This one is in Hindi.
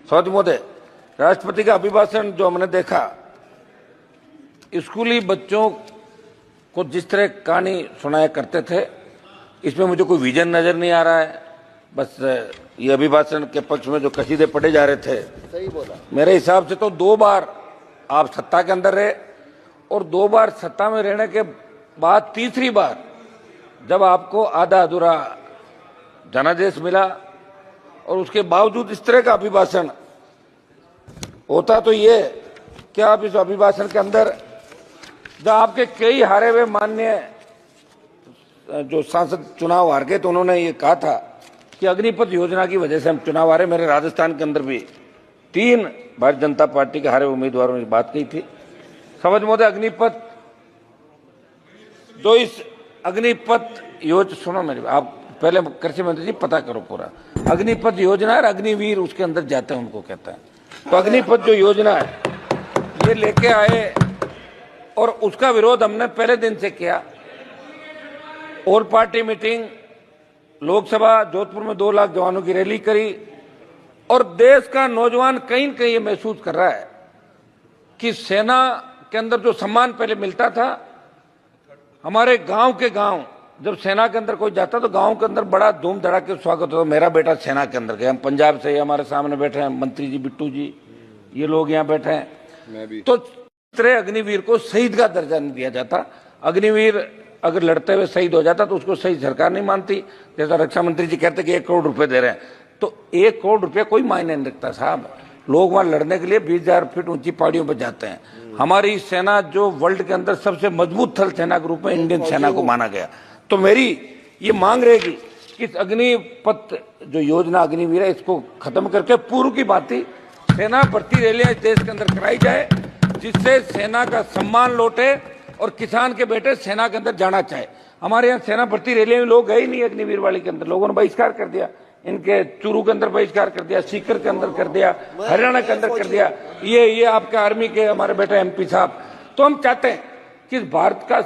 सौदी महोदय, राष्ट्रपति का अभिभाषण जो हमने देखा, स्कूली बच्चों को जिस तरह कहानी सुनाया करते थे, इसमें मुझे कोई विजन नजर नहीं आ रहा है। बस ये अभिभाषण के पक्ष में जो कसीदे पढ़े जा रहे थे, सही बोला। मेरे हिसाब से तो 2 बार आप सत्ता के अंदर रहे और 2 बार सत्ता में रहने के बाद तीसरी बार जब आपको आधा अधूरा जनादेश मिला और उसके बावजूद इस तरह का अभिभाषण होता, तो ये क्या आप इस अभिभाषण के अंदर जब आपके कई हारे हुए माननीय जो सांसद चुनाव हार गए, तो उन्होंने ये कहा था कि अग्निपथ योजना की वजह से हम चुनाव हारे। मेरे राजस्थान के अंदर भी 3 भारतीय जनता पार्टी के हारे उम्मीदवारों ने बात कही थी। समझ महोदय, अग्निपथ जो इस अग्निपथ योजना, सुनो मेरी, आप पहले कृषि मंत्री जी पता करो पूरा, अग्निपथ योजना और अग्निवीर उसके अंदर जाते हैं, उनको कहता है। तो अग्निपथ जो योजना है ये लेके आए और उसका विरोध हमने पहले दिन से किया। All party meeting, Lok Sabha Jodhpur में 2 लाख जवानों की रैली करी और देश का नौजवान कहीं न कहीं ये महसूस कर रहा है कि सेना के अंदर जो सम्मान पहले मिलता था, हमारे गांव के गांव जब सेना के अंदर कोई जाता तो गांव के अंदर बड़ा धूम धड़ाके स्वागत होता। मेरा बेटा सेना के अंदर गया, हम पंजाब से, हमारे सामने बैठे हैं मंत्री जी, बिट्टू जी, ये लोग यहाँ बैठे हैं। मैं भी। तो तरह अग्निवीर को शहीद का दर्जा नहीं दिया जाता। अग्निवीर अगर लड़ते हुए शहीद हो जाता तो उसको सही सरकार नहीं मानती। जैसा रक्षा मंत्री जी कहते कि 1 करोड़ रुपए दे रहे हैं, तो 1 करोड़ रुपए कोई मायने नहीं रखता साहब। लोग वहां लड़ने के लिए 20,000 फीट ऊंची पहाड़ियों पर जाते हैं। हमारी सेना जो वर्ल्ड के अंदर सबसे मजबूत थल सेना के रूप में इंडियन सेना को माना गया। तो मेरी ये मांग रहेगी कि इस अग्निपथ जो योजना अग्निवीर है, इसको खत्म करके पूर्व की भांति सेना भर्ती रैलियां इस देश के अंदर कराई जाए, जिससे सेना का सम्मान लौटे और किसान के बेटे सेना के अंदर जाना चाहे। हमारे यहाँ सेना भर्ती रैलियां में लोग गए ही नहीं, अग्निवीर वाली के अंदर लोगों ने बहिष्कार कर दिया। इनके चूरू के अंदर बहिष्कार कर दिया, सीकर के अंदर कर दिया, हरियाणा के अंदर कर दिया, ये आपके आर्मी के हमारे बेटे MP साहब। तो हम चाहते हैं कि भारत का